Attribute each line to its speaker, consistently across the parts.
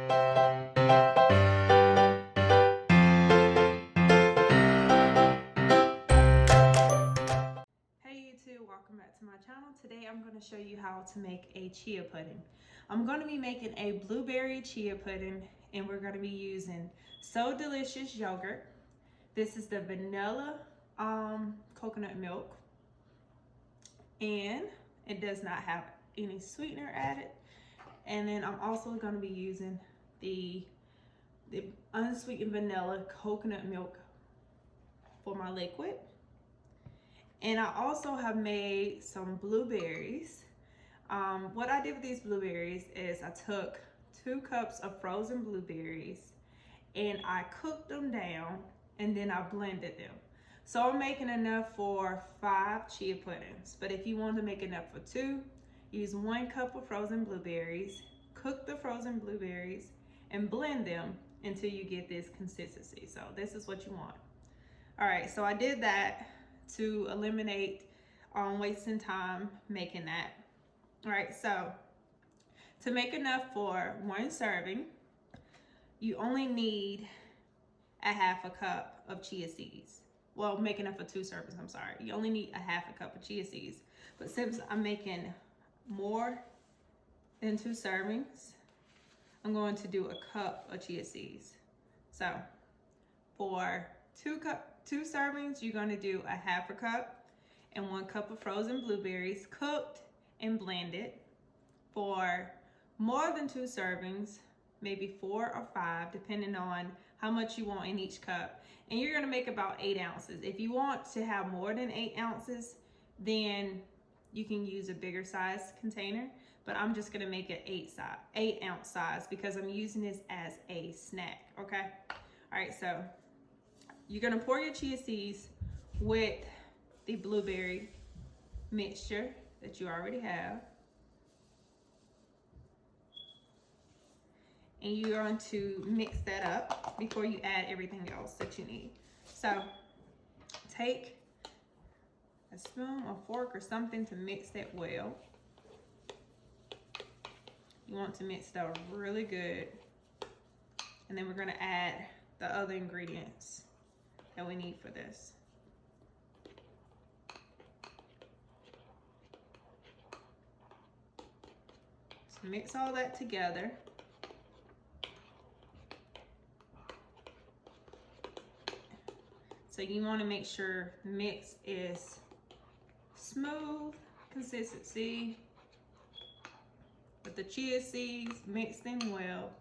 Speaker 1: Welcome back to my channel. Today I'm going to show you how to make a chia pudding. I'm going to be making a blueberry chia pudding, and we're going to be using So Delicious yogurt. This is the vanilla coconut milk, and it does not have any sweetener added. And then I'm also going to be using the unsweetened vanilla coconut milk for my liquid. And I also have made some blueberries. What I did with these blueberries is I took 2 cups of frozen blueberries and I cooked them down, and then I blended them. So I'm making enough for 5 chia puddings. But if you want to make enough for 2, use 1 cup of frozen blueberries, cook the frozen blueberries, and blend them until you get this consistency. So this is what you want. All right, so I did that to eliminate wasting time making that. All right, so to make enough for 1 serving, you only need a 1/2 cup of chia seeds. Well, make enough for 2 servings, I'm sorry. You only need a 1/2 cup of chia seeds. But since I'm making more than 2 servings, I'm going to do a cup of chia seeds. So for 2 servings, you're going to do a 1/2 cup and 1 cup of frozen blueberries cooked and blended. For more than 2 servings, maybe 4 or 5, depending on how much you want in each cup. And you're going to make about 8 ounces. If you want to have more than 8 ounces, then you can use a bigger size container. But I'm just going to make it 8 ounce size because I'm using this as a snack. Okay. All right. So you're going to pour your chia seeds with the blueberry mixture that you already have. And you're going to mix that up before you add everything else that you need. So take a spoon or fork or something to mix that well. You want to mix that really good. And then we're going to add the other ingredients that we need for this. So mix all that together. So you want to make sure the mix is smooth consistency with the chia seeds mixed in well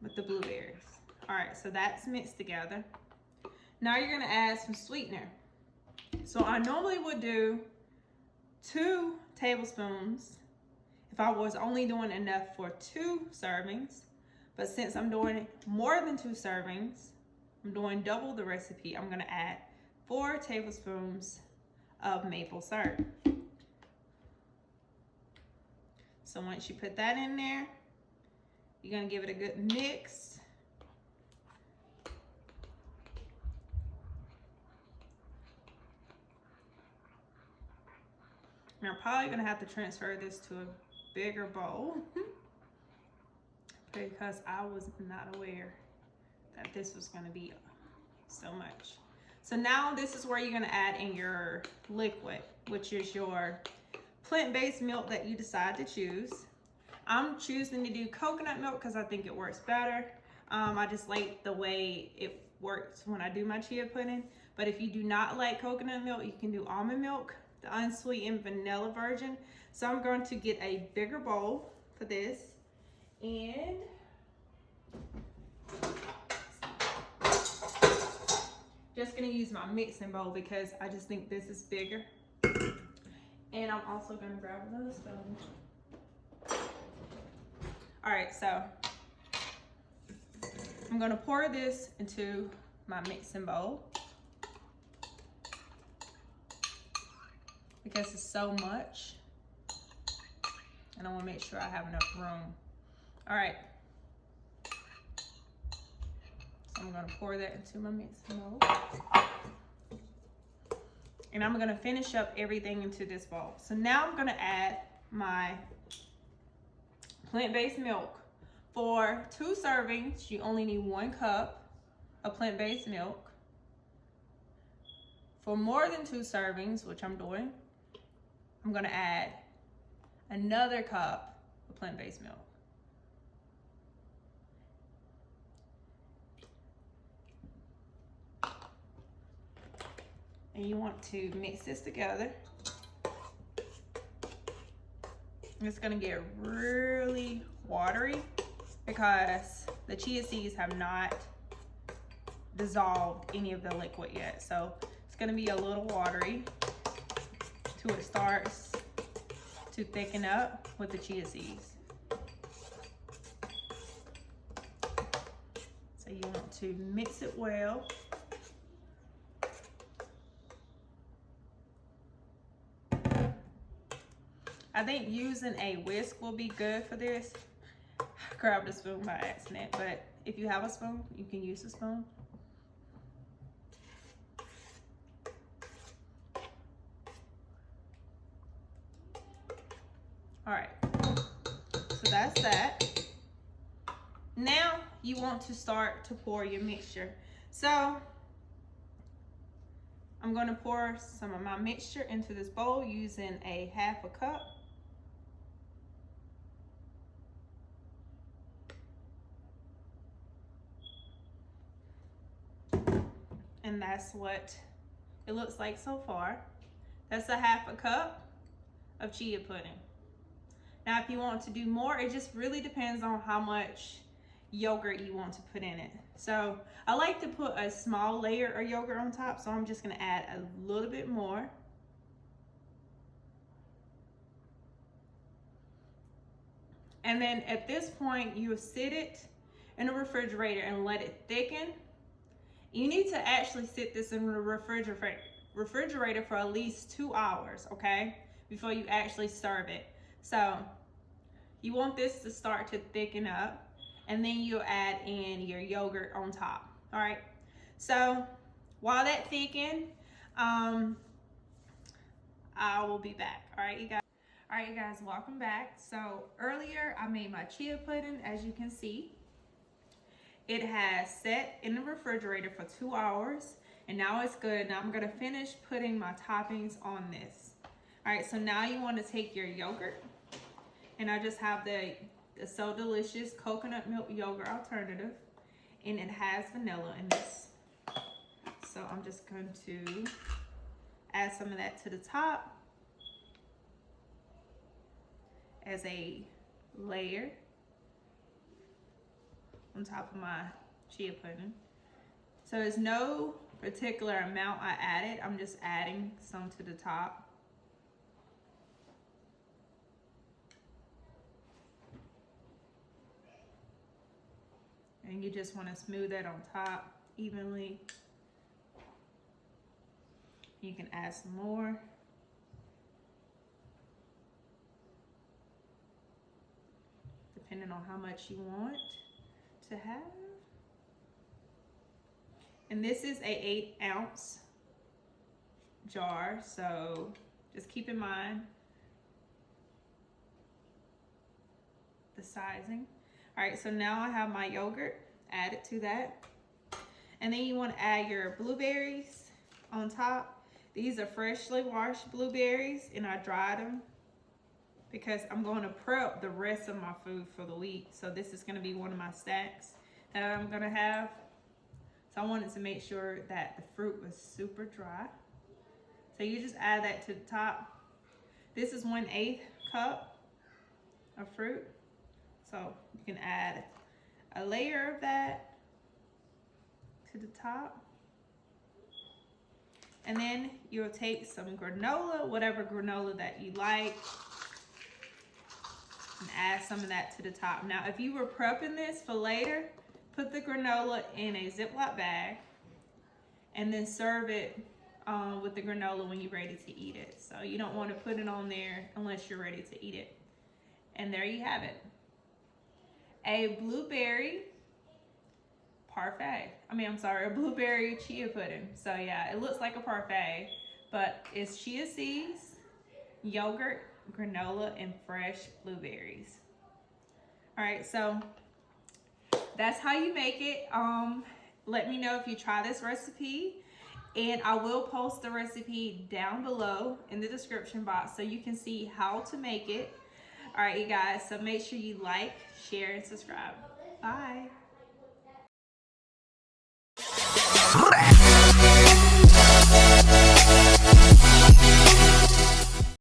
Speaker 1: with the blueberries. All right, so that's mixed together. Now you're going to add some sweetener. So I normally would do 2 tablespoons if I was only doing enough for 2 servings. But since I'm doing more than 2 servings, I'm doing double the recipe. I'm going to add 4 tablespoons of maple syrup. So once you put that in there, you're going to give it a good mix. Now, I'm probably going to have to transfer this to a bigger bowl because I was not aware that this was going to be so much. So now this is where you're going to add in your liquid, which is your plant-based milk that you decide to choose. I'm choosing to do coconut milk because I think it works better. I just like the way it works when I do my chia pudding. But if you do not like coconut milk, you can do almond milk, the unsweetened vanilla version. So I'm going to get a bigger bowl for this, and just going to use my mixing bowl because I just think this is bigger. And I'm also going to grab another spoon. All right, so I'm going to pour this into my mixing bowl because it's so much, and I want to make sure I have enough room. All right, so I'm going to pour that into my mixing bowl, and I'm going to finish up everything into this bowl. So now I'm going to add my plant-based milk For 2 servings, you only need 1 cup of plant-based milk. For more than 2 servings, which I'm doing, I'm gonna add another cup of plant-based milk. And you want to mix this together. It's gonna get really watery because the chia seeds have not dissolved any of the liquid yet. So it's gonna be a little watery till it starts to thicken up with the chia seeds. So you want to mix it well. I think using a whisk will be good for this. I grabbed a spoon by accident, but if you have a spoon, you can use a spoon. All right, so that's that. Now you want to start to pour your mixture. So I'm going to pour some of my mixture into this bowl using a 1/2 cup. And that's what it looks like so far. That's a 1/2 cup of chia pudding. Now, if you want to do more, it just really depends on how much yogurt you want to put in it. So I like to put a small layer of yogurt on top, so I'm just gonna add a little bit more. And then at this point, you sit it in the refrigerator and let it thicken. You need to actually sit this in the refrigerator for at least 2 hours, okay? Before you actually serve it. So you want this to start to thicken up, and then you'll add in your yogurt on top, all right? So while that thickens, I will be back, all right, you guys? All right, you guys, welcome back. So earlier I made my chia pudding, as you can see. It has set in the refrigerator for 2 hours, and now it's good. Now I'm gonna finish putting my toppings on this. All right, so now you wanna take your yogurt, and I just have the So Delicious coconut milk yogurt alternative, and it has vanilla in this. So I'm just going to add some of that to the top as a layer on top of my chia pudding. So there's no particular amount I added. I'm just adding some to the top. And you just want to smooth that on top evenly. You can add some more. Depending on how much you want to have. And this is a 8-ounce jar, so just keep in mind the sizing. All right, so now I have my yogurt added to that. And then you want to add your blueberries on top. These are freshly washed blueberries, and I dried them because I'm going to prep the rest of my food for the week. So this is going to be one of my snacks that I'm going to have. So I wanted to make sure that the fruit was super dry. So you just add that to the top. This is 1/8 cup of fruit. So you can add a layer of that to the top. And then you'll take some granola, whatever granola that you like, and add some of that to the top. Now, if you were prepping this for later, put the granola in a Ziploc bag and then serve it with the granola when you're ready to eat it. So you don't want to put it on there unless you're ready to eat it. And there you have it. A blueberry parfait. A blueberry chia pudding. So yeah, it looks like a parfait, but it's chia seeds, yogurt, granola, and fresh blueberries. All right, so that's how you make it. Let me know if you try this recipe, and I will post the recipe down below in the description box so you can see how to make it. All right, you guys, so make sure you like, share, and subscribe. Bye.